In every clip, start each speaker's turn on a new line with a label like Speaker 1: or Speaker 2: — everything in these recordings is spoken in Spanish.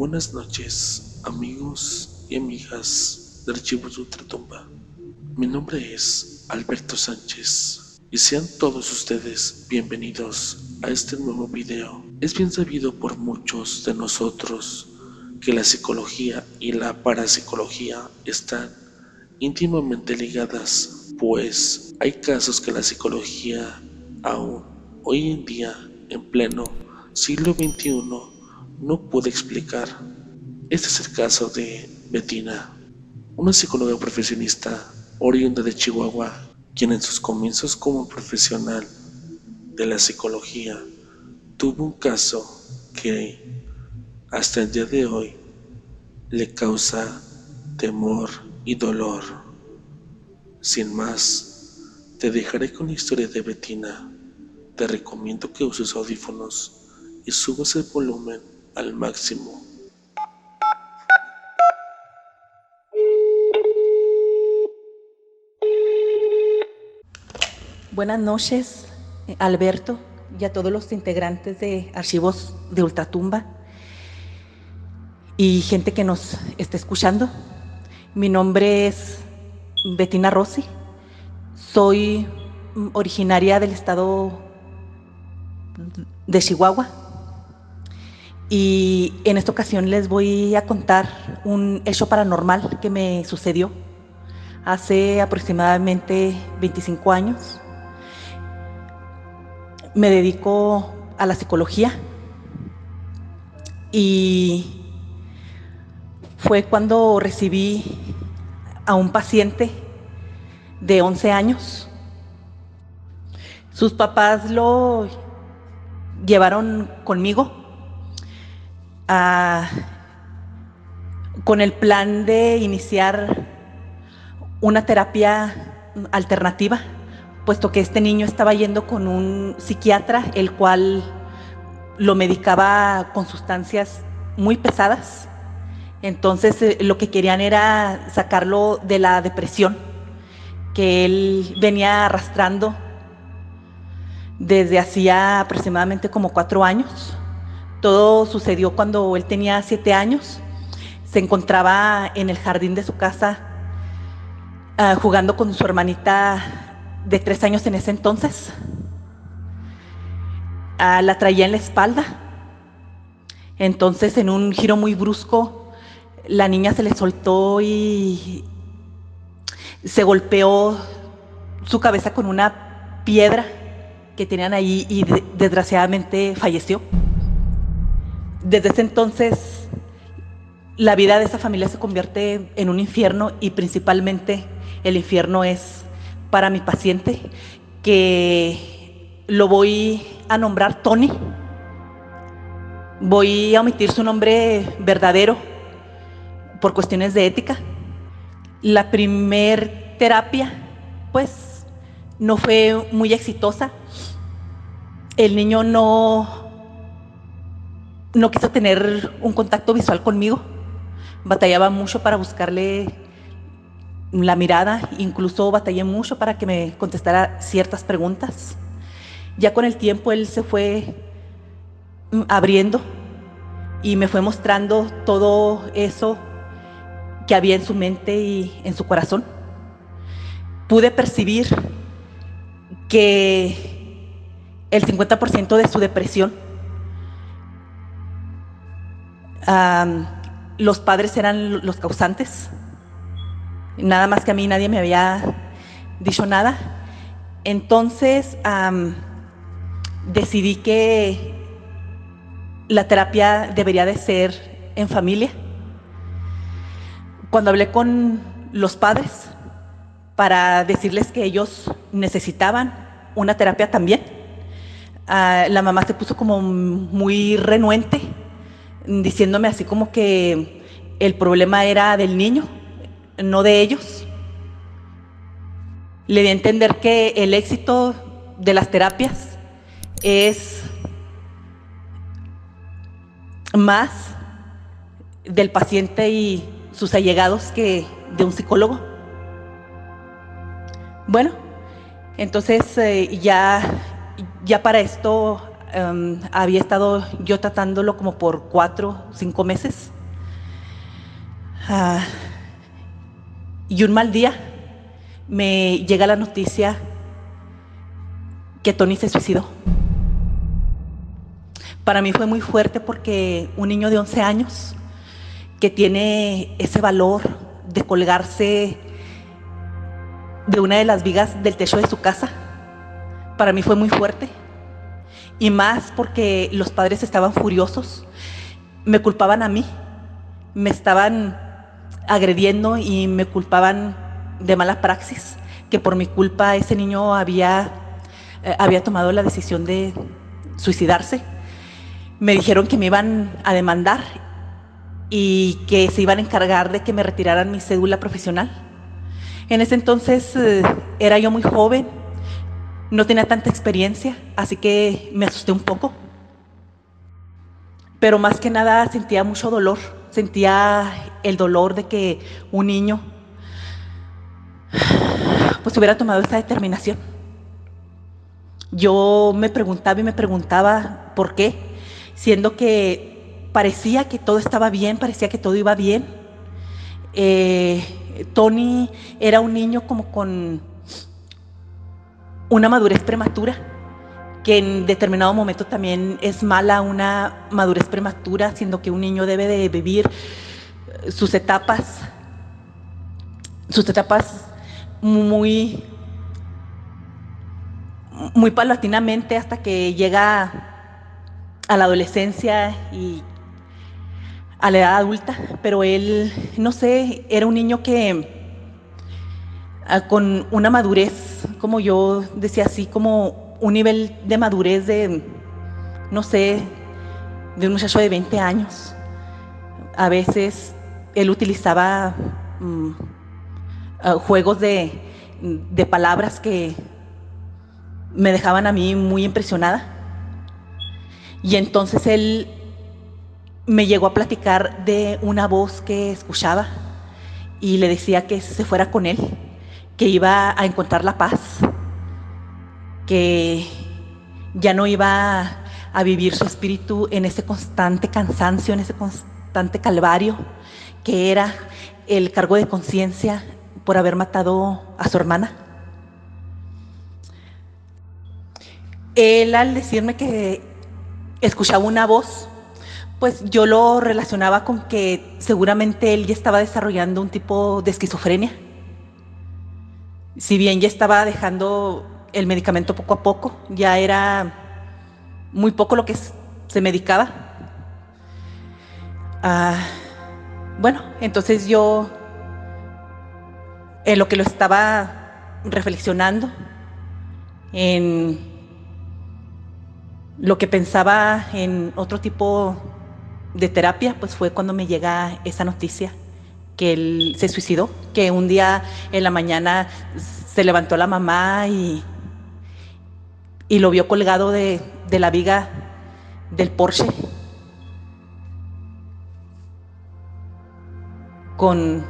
Speaker 1: Buenas noches, amigos y amigas de Archivos de Ultratumba. Mi nombre es Alberto Sánchez y sean todos ustedes bienvenidos a este nuevo video. Es bien sabido por muchos de nosotros que la psicología y la parapsicología están íntimamente ligadas, pues hay casos que la psicología aún hoy en día, en pleno siglo XXI, no puede explicar. Este es el caso de Bettina, una psicóloga profesionista oriunda de Chihuahua, quien en sus comienzos como profesional de la psicología tuvo un caso que hasta el día de hoy le causa temor y dolor. Sin más, te dejaré con la historia de Bettina. Te recomiendo que uses audífonos y subas el volumen al máximo.
Speaker 2: Buenas noches, Alberto, y a todos los integrantes de Archivos de Ultratumba y gente que nos está escuchando. Mi nombre es Bettina Rossi, soy originaria del estado de Chihuahua y en esta ocasión les voy a contar un hecho paranormal que me sucedió hace aproximadamente 25 años. Me dedico a la psicología y fue cuando recibí a un paciente de 11 años. Sus papás lo llevaron conmigo con el plan de iniciar una terapia alternativa, puesto que este niño estaba yendo con un psiquiatra, el cual lo medicaba con sustancias muy pesadas. Entonces lo que querían era sacarlo de la depresión que él venía arrastrando desde hacía aproximadamente como 4 años. Todo sucedió cuando él tenía 7 años. Se encontraba en el jardín de su casa jugando con su hermanita de 3 años en ese entonces. La traía en la espalda. Entonces, en un giro muy brusco, la niña se le soltó y se golpeó su cabeza con una piedra que tenían ahí y desgraciadamente falleció. Desde ese entonces, la vida de esa familia se convierte en un infierno y principalmente el infierno es para mi paciente, que lo voy a nombrar Tony. Voy a omitir su nombre verdadero por cuestiones de ética. La primer terapia, pues, no fue muy exitosa. El niño no quiso tener un contacto visual conmigo. Batallaba mucho para buscarle la mirada, incluso batallé mucho para que me contestara ciertas preguntas. Ya con el tiempo él se fue abriendo y me fue mostrando todo eso que había en su mente y en su corazón. Pude percibir que el 50% de su depresión, los padres eran los causantes. Nada más que a mí nadie me había dicho nada. Entonces decidí que la terapia debería de ser en familia. Cuando hablé con los padres para decirles que ellos necesitaban una terapia también, la mamá se puso como muy renuente, diciéndome así como que el problema era del niño, no de ellos. Le di a entender que el éxito de las terapias es más del paciente y sus allegados que de un psicólogo. Bueno, entonces ya para esto había estado yo tratándolo como por 4 o 5 meses. Ah, y un mal día me llega la noticia que Tony se suicidó. Para mí fue muy fuerte porque un niño de 11 años que tiene ese valor de colgarse de una de las vigas del techo de su casa, para mí fue muy fuerte. Y más porque los padres estaban furiosos, me culpaban a mí, me estaban agrediendo y me culpaban de mala praxis, que por mi culpa ese niño había tomado la decisión de suicidarse. Me dijeron que me iban a demandar y que se iban a encargar de que me retiraran mi cédula profesional. En ese entonces era yo muy joven, no tenía tanta experiencia, así que me asusté un poco. Pero más que nada sentía mucho dolor, sentía el dolor de que un niño pues hubiera tomado esta determinación. Yo me preguntaba y me preguntaba por qué, siendo que parecía que todo estaba bien, parecía que todo iba bien. Tony era un niño como con una madurez prematura, que en determinado momento también es mala una madurez prematura, siendo que un niño debe de vivir sus etapas muy, muy paulatinamente hasta que llega a la adolescencia y a la edad adulta. Pero él, no sé, era un niño que con una madurez, como yo decía así, como un nivel de madurez de, no sé, de un muchacho de 20 años. A veces él utilizaba juegos de palabras que me dejaban a mí muy impresionada. Y entonces él me llegó a platicar de una voz que escuchaba y le decía que se fuera con él, que iba a encontrar la paz, que ya no iba a vivir su espíritu en ese constante cansancio, en ese constante calvario, que era el cargo de conciencia por haber matado a su hermana. Él, al decirme que escuchaba una voz, pues yo lo relacionaba con que seguramente él ya estaba desarrollando un tipo de esquizofrenia. Si bien ya estaba dejando el medicamento poco a poco, ya era muy poco lo que se medicaba. Bueno, entonces yo, en lo que lo estaba reflexionando, en lo que pensaba en otro tipo de terapia, pues fue cuando me llega esa noticia que él se suicidó, que un día en la mañana se levantó la mamá y lo vio colgado de la viga del Porsche con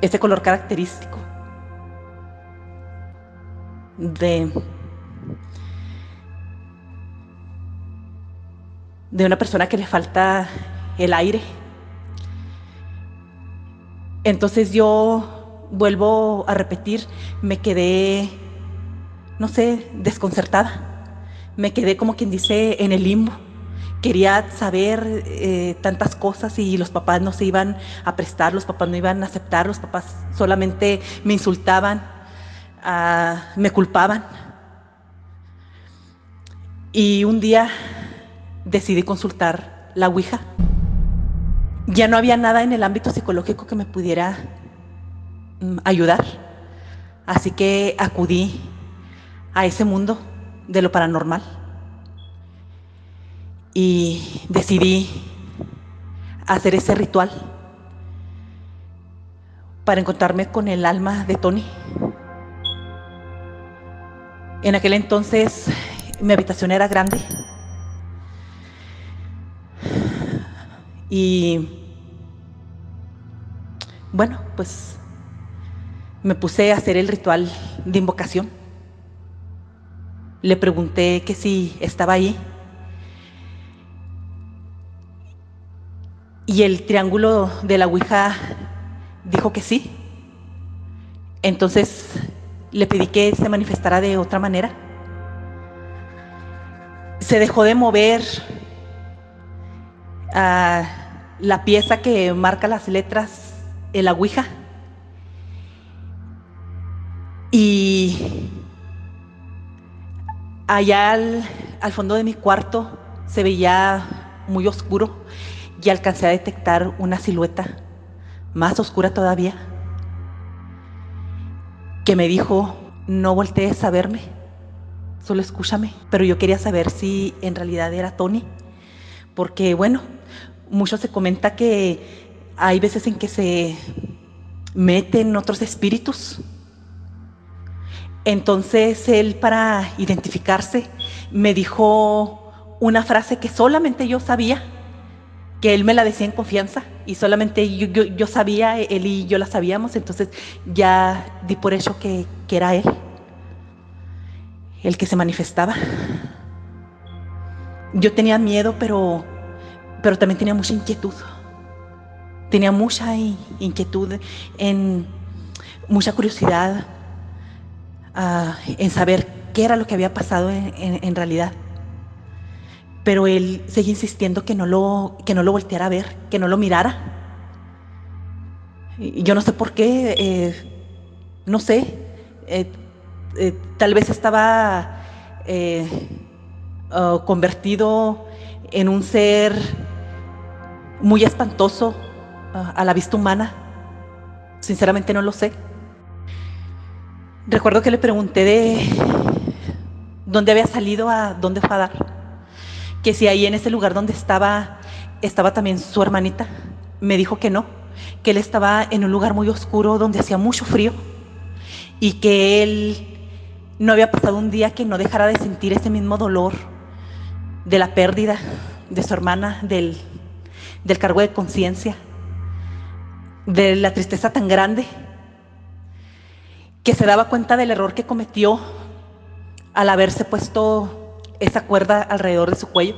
Speaker 2: ese color característico de una persona que le falta el aire. Entonces yo vuelvo a repetir, me quedé, no sé, desconcertada. Me quedé, como quien dice, en el limbo. Quería saber tantas cosas y los papás no se iban a prestar, los papás no iban a aceptar, los papás solamente me insultaban, me culpaban. Y un día decidí consultar la Ouija. Ya no había nada en el ámbito psicológico que me pudiera ayudar. Así que acudí a ese mundo de lo paranormal y decidí hacer ese ritual para encontrarme con el alma de Tony. En aquel entonces mi habitación era grande y bueno, pues me puse a hacer el ritual de invocación. Le pregunté que si estaba ahí Y el triángulo de la ouija dijo que sí. Entonces le pedí que se manifestara de otra manera. Se dejó de mover la pieza que marca las letras en la ouija. Y allá al fondo de mi cuarto se veía muy oscuro y alcancé a detectar una silueta más oscura todavía que me dijo: no voltees a verme, solo escúchame. Pero yo quería saber si en realidad era Tony, porque bueno, mucho se comenta que hay veces en que se meten otros espíritus. Entonces él, para identificarse, me dijo una frase que solamente yo sabía, que él me la decía en confianza y solamente yo sabía, él y yo la sabíamos. Entonces ya di por hecho que era él el que se manifestaba. Yo tenía miedo, pero también tenía mucha inquietud. Tenía mucha inquietud, mucha curiosidad en saber qué era lo que había pasado en realidad. Pero él seguía insistiendo que no lo volteara a ver, que no lo mirara. Y yo no sé por qué, no sé, tal vez estaba convertido en un ser muy espantoso a la vista humana. Sinceramente no lo sé. Recuerdo que le pregunté de dónde había salido, a dónde fue a dar, que si ahí en ese lugar donde estaba también su hermanita. Me dijo que no, que él estaba en un lugar muy oscuro donde hacía mucho frío y que él no había pasado un día que no dejara de sentir ese mismo dolor de la pérdida de su hermana, del cargo de conciencia, de la tristeza tan grande, que se daba cuenta del error que cometió al haberse puesto esa cuerda alrededor de su cuello,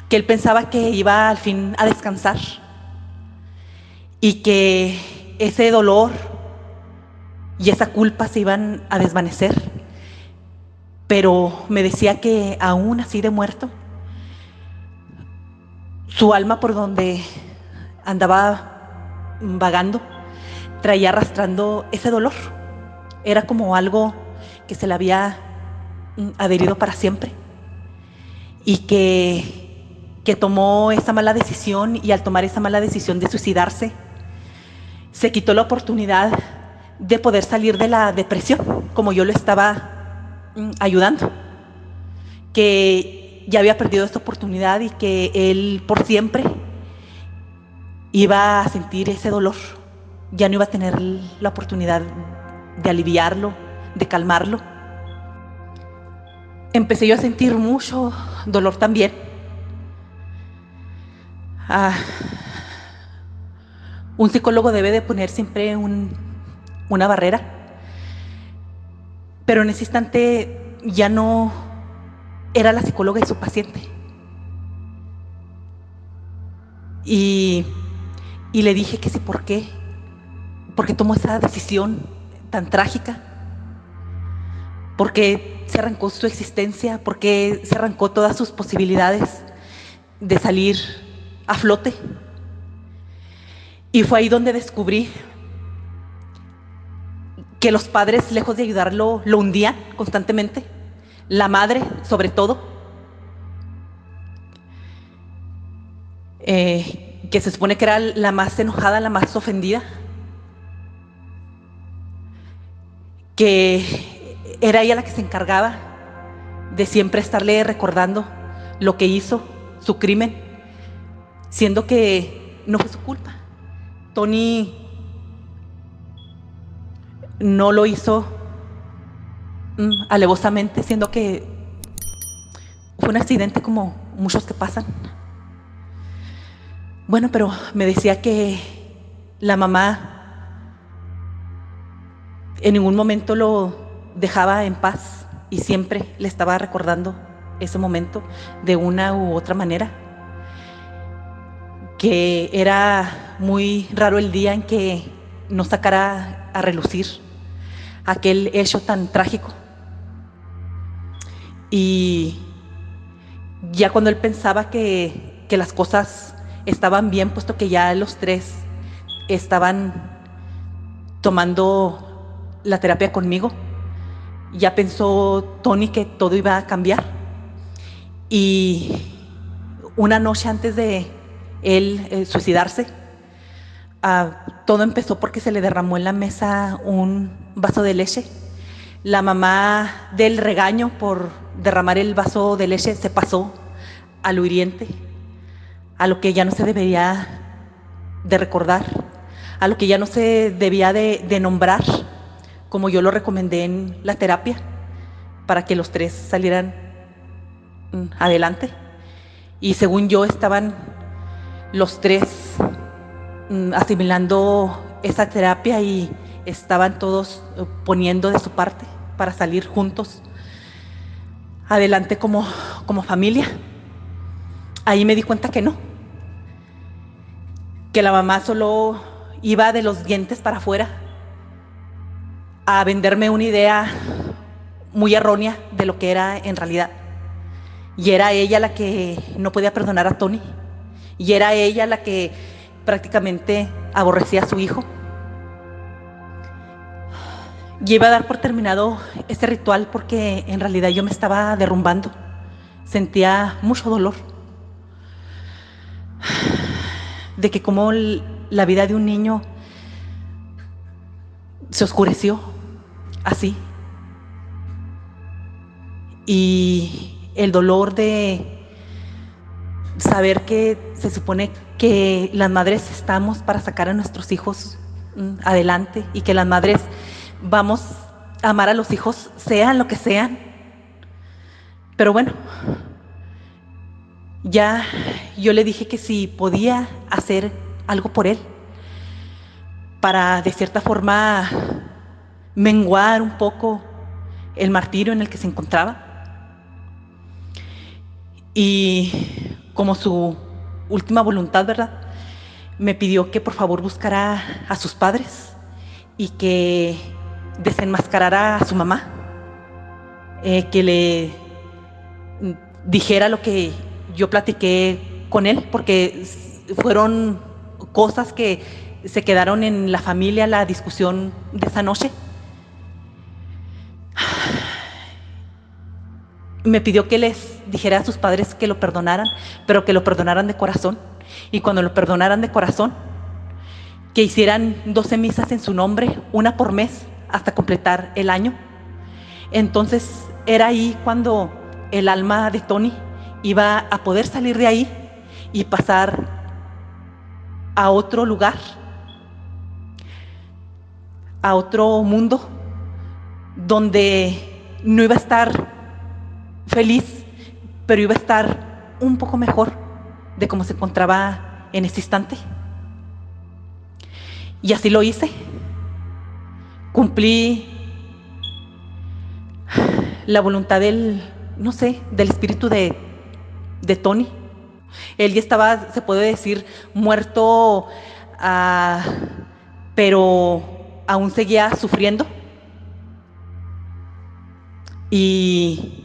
Speaker 2: que él pensaba que iba al fin a descansar y que ese dolor y esa culpa se iban a desvanecer. Pero me decía que aún así de muerto, su alma, por donde andaba vagando, traía arrastrando ese dolor. Era como algo que se le había adherido para siempre y que tomó esa mala decisión, y al tomar esa mala decisión de suicidarse, se quitó la oportunidad de poder salir de la depresión como yo lo estaba ayudando, que ya había perdido esta oportunidad y que él por siempre iba a sentir ese dolor, ya no iba a tener la oportunidad de aliviarlo, de calmarlo. Empecé yo a sentir mucho dolor también. Un psicólogo debe de poner siempre una barrera, pero en ese instante ya no era la psicóloga y su paciente. Y le dije que sí, ¿por qué tomó esa decisión tan trágica? ¿Por qué se arrancó su existencia? ¿Por qué se arrancó todas sus posibilidades de salir a flote? Y fue ahí donde descubrí que los padres, lejos de ayudarlo, lo hundían constantemente. La madre, sobre todo, que se supone que era la más enojada, la más ofendida, que era ella la que se encargaba de siempre estarle recordando lo que hizo, su crimen, siendo que no fue su culpa. Tony no lo hizo alevosamente, siendo que fue un accidente como muchos que pasan. Bueno, pero me decía que la mamá en ningún momento lo dejaba en paz y siempre le estaba recordando ese momento de una u otra manera, que era muy raro el día en que no sacara a relucir aquel hecho tan trágico. Y ya cuando él pensaba que las cosas estaban bien, puesto que ya los tres estaban tomando la terapia conmigo, ya pensó Tony que todo iba a cambiar. Y una noche antes de él suicidarse, todo empezó porque se le derramó en la mesa un vaso de leche. La mamá del regaño por derramar el vaso de leche se pasó a lo hiriente, a lo que ya no se debería de recordar, a lo que ya no se debía de nombrar, como yo lo recomendé en la terapia, para que los tres salieran adelante. Y según yo estaban los tres asimilando esa terapia y estaban todos poniendo de su parte para salir juntos adelante como familia. Ahí me di cuenta que no, que la mamá solo iba de los dientes para afuera a venderme una idea muy errónea de lo que era en realidad. Y era ella la que no podía perdonar a Tony, y era ella la que prácticamente aborrecía a su hijo. Y iba a dar por terminado ese ritual porque en realidad yo me estaba derrumbando, sentía mucho dolor de que como la vida de un niño se oscureció así, y el dolor de saber que se supone que las madres estamos para sacar a nuestros hijos adelante, y que las madres vamos a amar a los hijos sean lo que sean. Pero bueno, ya yo le dije que si podía hacer algo por él para de cierta forma menguar un poco el martirio en el que se encontraba. Y como su última voluntad, ¿verdad?, me pidió que por favor buscara a sus padres y que desenmascarara a su mamá, que le dijera lo que yo platiqué con él, porque fueron cosas que se quedaron en la familia, la discusión de esa noche. Me pidió que les dijera a sus padres que lo perdonaran, pero que lo perdonaran de corazón. Y cuando lo perdonaran de corazón, que hicieran 12 misas en su nombre, una por mes, hasta completar el año. Entonces era ahí cuando el alma de Tony iba a poder salir de ahí y pasar a otro lugar, a otro mundo, donde no iba a estar feliz, pero iba a estar un poco mejor de cómo se encontraba en ese instante. Y así lo hice. Cumplí la voluntad del espíritu de Tony. Él ya estaba, se puede decir, muerto, pero aún seguía sufriendo. Y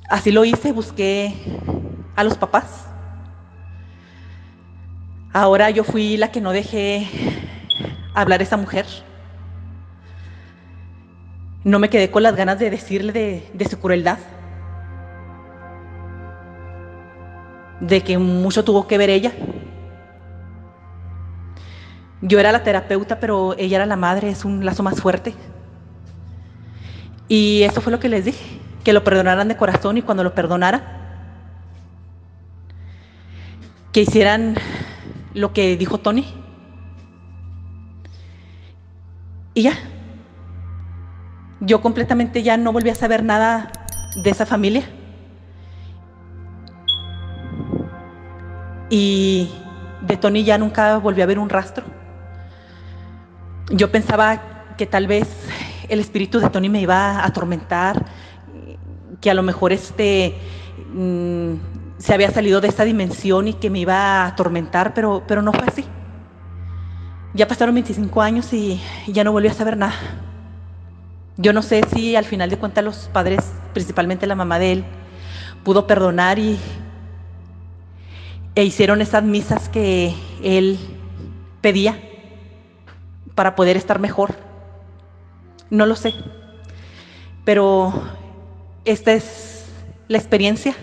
Speaker 2: así lo hice, busqué a los papás. Ahora yo fui la que no dejé hablar a esa mujer. No me quedé con las ganas de decirle de su crueldad, de que mucho tuvo que ver ella. Yo era la terapeuta, pero ella era la madre, es un lazo más fuerte. Y eso fue lo que les dije, que lo perdonaran de corazón, y cuando lo perdonara, que hicieran lo que dijo Tony. Y ya. Yo completamente ya no volví a saber nada de esa familia. Y de Tony ya nunca volví a ver un rastro. Yo pensaba que tal vez el espíritu de Tony me iba a atormentar, que a lo mejor se había salido de esta dimensión y que me iba a atormentar, pero no fue así. Ya pasaron 25 años y ya no volví a saber nada. Yo no sé si al final de cuentas los padres, principalmente la mamá de él, pudo perdonar e hicieron esas misas que él pedía para poder estar mejor. No lo sé, pero esta es la experiencia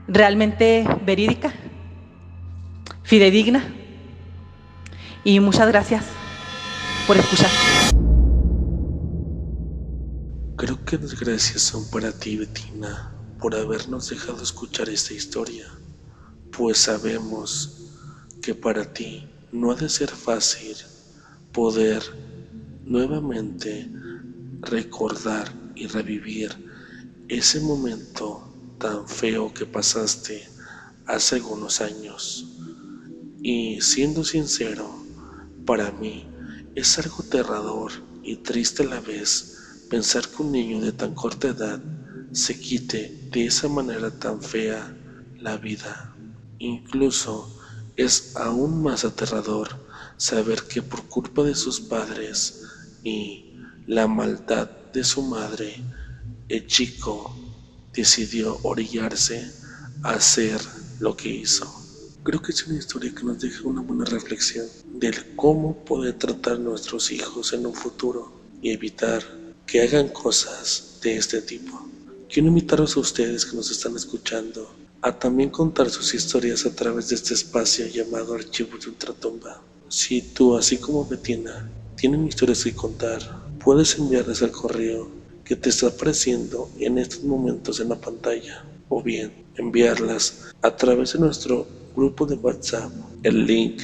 Speaker 2: realmente verídica, fidedigna, y muchas gracias por escuchar.
Speaker 1: Creo que las gracias son para ti, Betina, por habernos dejado escuchar esta historia, pues sabemos que para ti no ha de ser fácil poder nuevamente recordar y revivir ese momento tan feo que pasaste hace algunos años. Y siendo sincero, para mí es algo aterrador y triste a la vez pensar que un niño de tan corta edad se quite de esa manera tan fea la vida. Incluso es aún más aterrador saber que por culpa de sus padres y la maldad de su madre, el chico decidió orillarse a hacer lo que hizo. Creo que es una historia que nos deja una buena reflexión del cómo poder tratar a nuestros hijos en un futuro y evitar que hagan cosas de este tipo. Quiero invitarlos a ustedes que nos están escuchando a también contar sus historias a través de este espacio llamado Archivos de Ultratumba. Si tú, así como Betina, tienen historias que contar, puedes enviarlas al correo que te está apareciendo en estos momentos en la pantalla, o bien enviarlas a través de nuestro grupo de WhatsApp. El link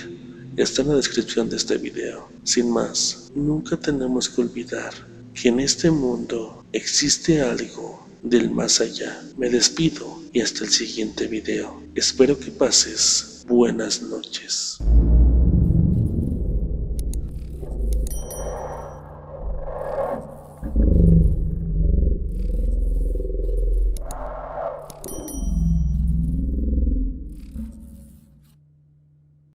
Speaker 1: está en la descripción de este video. Sin más, nunca tenemos que olvidar que en este mundo existe algo del más allá. Me despido y hasta el siguiente video. Espero que pases buenas noches.